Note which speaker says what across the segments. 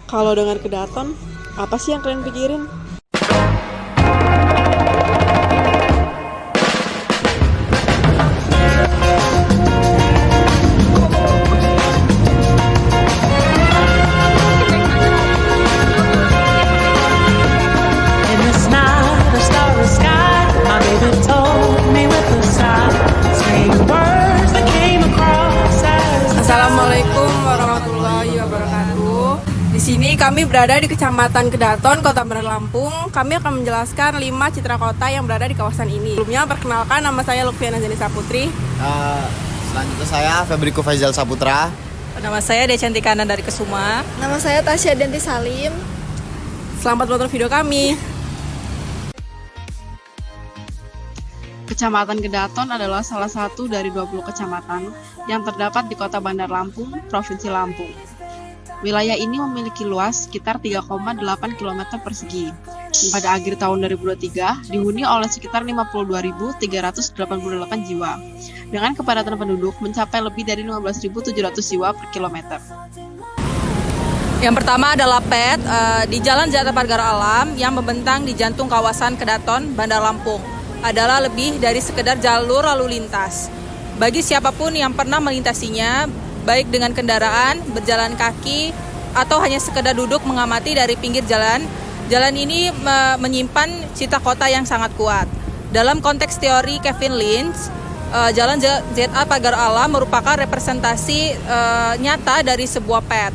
Speaker 1: Kalau dengar kedaton, apa sih yang kalian pikirin?
Speaker 2: In this night, a starry sky, my baby told me with a sigh, strange words that came across as
Speaker 3: Assalamualaikum warahmatullahi wabarakatuh. Di sini kami berada di Kecamatan Kedaton, Kota Bandar Lampung. Kami akan menjelaskan 5 citra kota yang berada di kawasan ini. Sebelumnya perkenalkan, nama saya Lutfiana Zanisa Putri.
Speaker 4: Selanjutnya saya Febrico Faizal Saputra.
Speaker 5: Nama saya Decantikana dari Kesuma.
Speaker 6: Nama saya Tasya Denti Salim.
Speaker 3: Selamat menonton video kami.
Speaker 7: Kecamatan Kedaton adalah salah satu dari 20 kecamatan yang terdapat di Kota Bandar Lampung, Provinsi Lampung. Wilayah ini memiliki luas sekitar 3,8 km persegi. Dan pada akhir tahun 2023 dihuni oleh sekitar 52.388 jiwa, dengan kepadatan penduduk mencapai lebih dari 15.700 jiwa per kilometer.
Speaker 5: Yang pertama adalah PET di Jalan Jata Pagar Alam yang membentang di jantung kawasan Kedaton, Bandar Lampung. Adalah lebih dari sekedar jalur lalu lintas. Bagi siapapun yang pernah melintasinya, baik dengan kendaraan, berjalan kaki, atau hanya sekedar duduk mengamati dari pinggir jalan, jalan ini menyimpan cita kota yang sangat kuat. Dalam konteks teori Kevin Lynch, Jalan ZA Pagar Alam merupakan representasi nyata dari sebuah PET,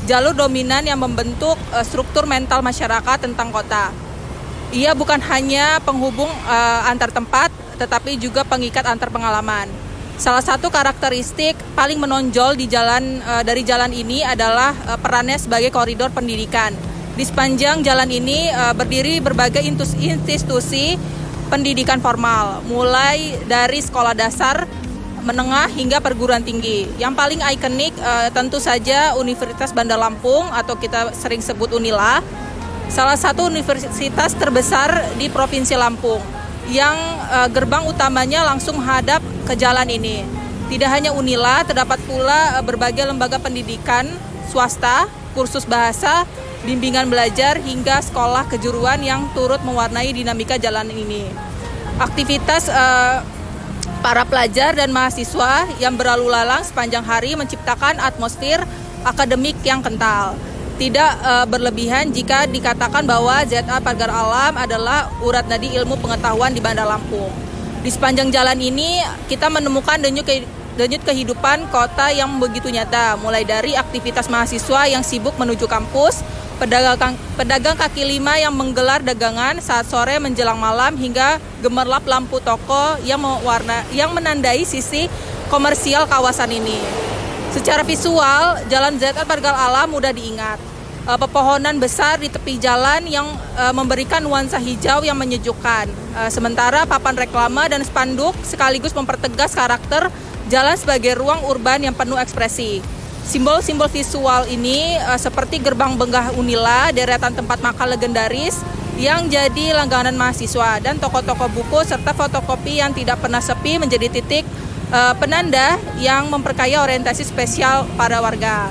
Speaker 5: jalur dominan yang membentuk struktur mental masyarakat tentang kota. Ia bukan hanya penghubung antar tempat, tetapi juga pengikat antar pengalaman. Salah satu karakteristik paling menonjol dari jalan ini adalah perannya sebagai koridor pendidikan. Di sepanjang jalan ini berdiri berbagai institusi pendidikan formal, mulai dari sekolah dasar, menengah hingga perguruan tinggi. Yang paling ikonik tentu saja Universitas Bandar Lampung atau kita sering sebut Unila. Salah satu universitas terbesar di Provinsi Lampung yang gerbang utamanya langsung menghadap ke jalan ini. Tidak hanya Unila, terdapat pula berbagai lembaga pendidikan swasta, kursus bahasa, bimbingan belajar, hingga sekolah kejuruan yang turut mewarnai dinamika jalan ini. Aktivitas para pelajar dan mahasiswa yang berlalu lalang sepanjang hari menciptakan atmosfer akademik yang kental. Tidak berlebihan jika dikatakan bahwa ZA Pagar Alam adalah urat nadi ilmu pengetahuan di Bandar Lampung. Di sepanjang jalan ini kita menemukan denyut kehidupan kota yang begitu nyata, mulai dari aktivitas mahasiswa yang sibuk menuju kampus, pedagang kaki lima yang menggelar dagangan saat sore menjelang malam, hingga gemerlap lampu toko yang menandai sisi komersial kawasan ini. Secara visual, Jalan ZA Pagar Alam mudah diingat. Pepohonan besar di tepi jalan yang memberikan nuansa hijau yang menyejukkan. Sementara papan reklame dan spanduk sekaligus mempertegas karakter jalan sebagai ruang urban yang penuh ekspresi. Simbol-simbol visual ini seperti gerbang Benggah Unila, deretan tempat makan legendaris yang jadi langganan mahasiswa, dan toko-toko buku serta fotokopi yang tidak pernah sepi menjadi titik penanda yang memperkaya orientasi spesial para warga.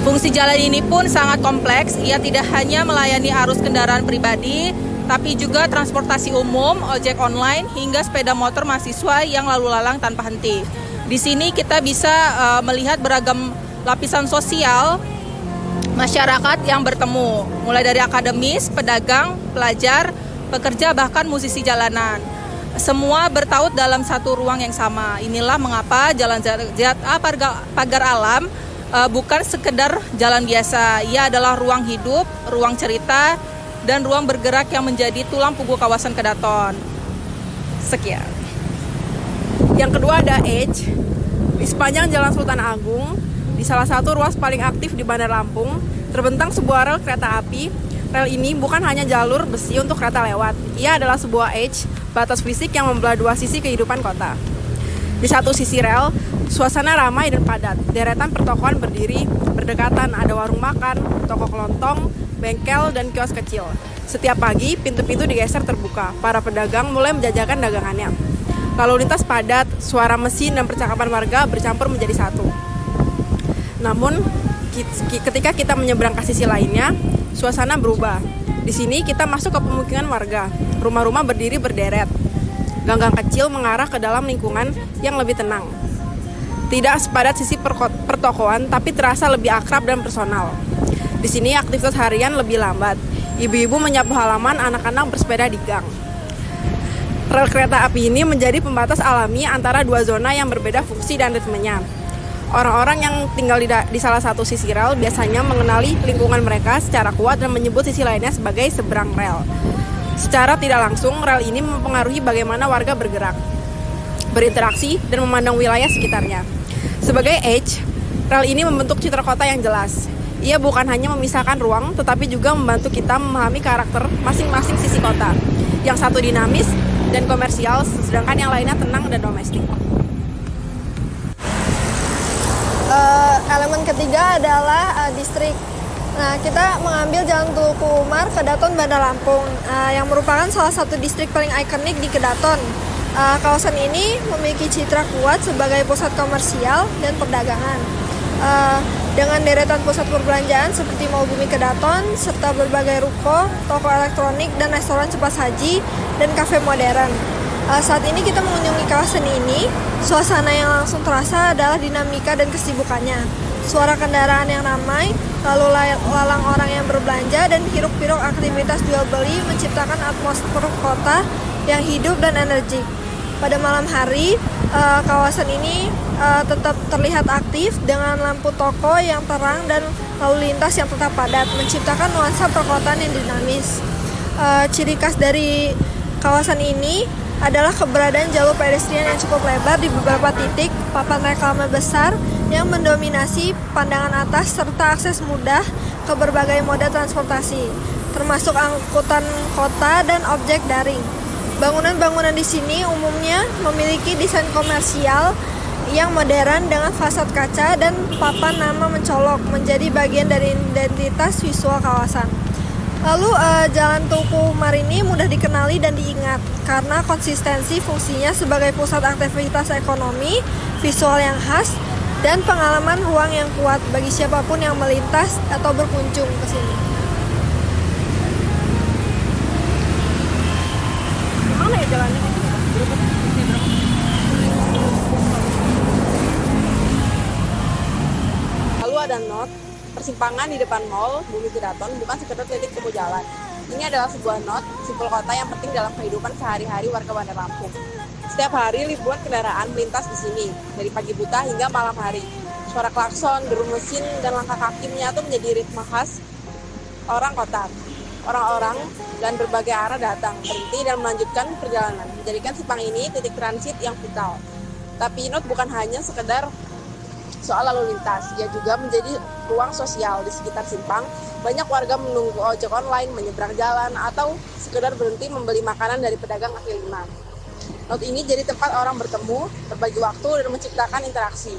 Speaker 5: Fungsi jalan ini pun sangat kompleks. Ia tidak hanya melayani arus kendaraan pribadi, tapi juga transportasi umum, ojek online, hingga sepeda motor mahasiswa yang lalu lalang tanpa henti. Di sini kita bisa melihat beragam lapisan sosial masyarakat yang bertemu, mulai dari akademis, pedagang, pelajar, pekerja, bahkan musisi jalanan. Semua bertaut dalam satu ruang yang sama. Inilah mengapa Jalan ZA Pagar Alam bukan sekedar jalan biasa. Ia adalah ruang hidup, ruang cerita, dan ruang bergerak yang menjadi tulang punggung kawasan Kedaton. Sekian.
Speaker 3: Yang kedua ada Edge. Di sepanjang Jalan Sultan Agung, di salah satu ruas paling aktif di Bandar Lampung, terbentang sebuah rel kereta api. Rel ini bukan hanya jalur besi untuk kereta lewat. Ia adalah sebuah edge, batas fisik yang membelah dua sisi kehidupan kota. Di satu sisi rel, suasana ramai dan padat. Deretan pertokoan berdiri berdekatan, ada warung makan, toko kelontong, bengkel, dan kios kecil. Setiap pagi, pintu-pintu digeser terbuka. Para pedagang mulai menjajakan dagangannya. Lalu lintas padat, suara mesin dan percakapan warga bercampur menjadi satu. Namun, Ketika kita menyeberang ke sisi lainnya, suasana berubah. Di sini kita masuk ke pemukiman warga. Rumah-rumah berdiri berderet. Gang-gang kecil mengarah ke dalam lingkungan yang lebih tenang. Tidak sepadat sisi pertokoan, tapi terasa lebih akrab dan personal. Di sini aktivitas harian lebih lambat. Ibu-ibu menyapu halaman, anak-anak bersepeda di gang. Rel kereta api ini menjadi pembatas alami antara dua zona yang berbeda fungsi dan ritmenya. Orang-orang yang tinggal di salah satu sisi rel biasanya mengenali lingkungan mereka secara kuat dan menyebut sisi lainnya sebagai seberang rel. Secara tidak langsung, rel ini mempengaruhi bagaimana warga bergerak, berinteraksi, dan memandang wilayah sekitarnya. Sebagai edge, rel ini membentuk citra kota yang jelas. Ia bukan hanya memisahkan ruang, tetapi juga membantu kita memahami karakter masing-masing sisi kota. Yang satu dinamis dan komersial, sedangkan yang lainnya tenang dan domestik.
Speaker 6: Elemen ketiga adalah distrik. Nah, kita mengambil Jalan Tuku Umar, Kedaton, Bandar Lampung, yang merupakan salah satu distrik paling ikonik di Kedaton. Kawasan ini memiliki citra kuat sebagai pusat komersial dan perdagangan. Dengan deretan pusat perbelanjaan seperti Mall Bumi Kedaton, serta berbagai ruko, toko elektronik, dan restoran cepat saji, dan kafe modern. Saat ini kita mengunjungi kawasan ini, suasana yang langsung terasa adalah dinamika dan kesibukannya. Suara kendaraan yang ramai, lalu lalang orang yang berbelanja, dan hiruk-pikuk aktivitas jual beli menciptakan atmosfer kota yang hidup dan energik. Pada malam hari, kawasan ini tetap terlihat aktif dengan lampu toko yang terang dan lalu lintas yang tetap padat, menciptakan nuansa perkotaan yang dinamis. Ciri khas dari kawasan ini adalah keberadaan jalur pedestrian yang cukup lebar di beberapa titik, papan reklame besar yang mendominasi pandangan atas, serta akses mudah ke berbagai moda transportasi, termasuk angkutan kota dan objek daring. Bangunan-bangunan di sini umumnya memiliki desain komersial yang modern dengan fasad kaca dan papan nama mencolok, menjadi bagian dari identitas visual kawasan. Lalu Jalan Tuku Umar ini mudah dikenali dan diingat karena konsistensi fungsinya sebagai pusat aktivitas ekonomi, visual yang khas, dan pengalaman ruang yang kuat bagi siapapun yang melintas atau berkunjung ke sini.
Speaker 3: Mana ya jalannya? Lalu ada not. Persimpangan di depan Mall Bumi Kedaton bukan sekedar titik temu jalan. Ini adalah sebuah not, simbol kota yang penting dalam kehidupan sehari-hari warga Bandar Lampung. Setiap hari ribuan kendaraan melintas di sini, dari pagi buta hingga malam hari. Suara klakson, deru mesin, dan langkah kaki menyatu menjadi ritme khas orang kota. Orang-orang dan berbagai arah datang, berhenti dan melanjutkan perjalanan, menjadikan simpang ini titik transit yang vital. Tapi not bukan hanya sekedar soal lalu lintas, ia juga menjadi ruang sosial. Di sekitar simpang, banyak warga menunggu ojek online, menyeberang jalan, atau sekedar berhenti membeli makanan dari pedagang kaki lima. Not ini jadi tempat orang bertemu, berbagi waktu, dan menciptakan interaksi.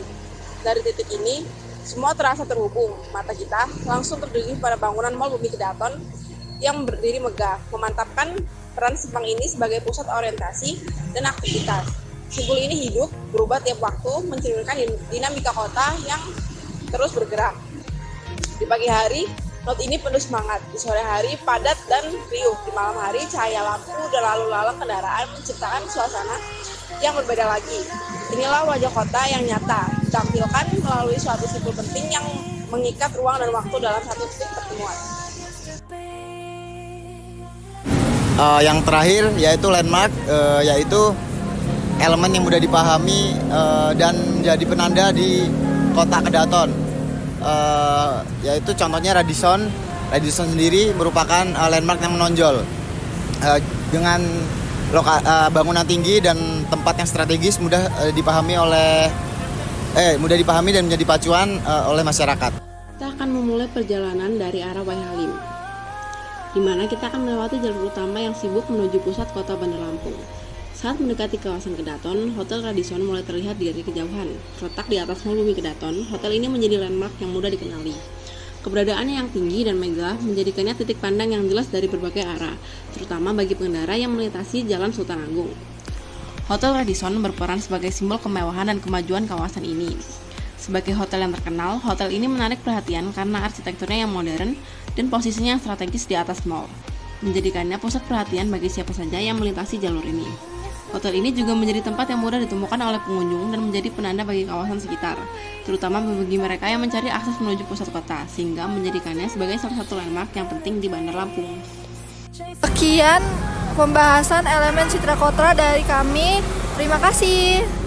Speaker 3: Dari titik ini, semua terasa terhubung. Mata kita langsung tertuju pada bangunan Mall Bumi Kedaton yang berdiri megah, memantapkan peran simpang ini sebagai pusat orientasi dan aktivitas. Simbol ini hidup, berubah tiap waktu, mencerminkan dinamika kota yang terus bergerak. Di pagi hari, not ini penuh semangat. Di sore hari, padat dan riuh. Di malam hari, cahaya lampu dan lalu lalang kendaraan menciptakan suasana yang berbeda lagi. Inilah wajah kota yang nyata, ditampilkan melalui suatu simbol penting yang mengikat ruang dan waktu dalam satu titik pertemuan.
Speaker 4: Yang terakhir yaitu landmark, yaitu elemen yang mudah dipahami dan menjadi penanda di kota Kedaton, yaitu contohnya Radisson. Radisson sendiri merupakan landmark yang menonjol dengan bangunan tinggi dan tempat yang strategis, mudah dipahami dan menjadi pacuan oleh masyarakat.
Speaker 1: Kita akan memulai perjalanan dari arah Wai Halim, di mana kita akan melewati jalur utama yang sibuk menuju pusat kota Bandar Lampung. Saat mendekati kawasan Kedaton, Hotel Radisson mulai terlihat dari kejauhan. Terletak di atas Mall Bumi Kedaton, hotel ini menjadi landmark yang mudah dikenali. Keberadaannya yang tinggi dan megah menjadikannya titik pandang yang jelas dari berbagai arah, terutama bagi pengendara yang melintasi Jalan Sultan Agung. Hotel Radisson berperan sebagai simbol kemewahan dan kemajuan kawasan ini. Sebagai hotel yang terkenal, hotel ini menarik perhatian karena arsitekturnya yang modern dan posisinya yang strategis di atas mall, menjadikannya pusat perhatian bagi siapa saja yang melintasi jalur ini. Hotel ini juga menjadi tempat yang mudah ditemukan oleh pengunjung dan menjadi penanda bagi kawasan sekitar, terutama bagi mereka yang mencari akses menuju pusat kota, sehingga menjadikannya sebagai salah satu landmark yang penting di Bandar Lampung.
Speaker 6: Sekian pembahasan elemen Citra Kota dari kami. Terima kasih.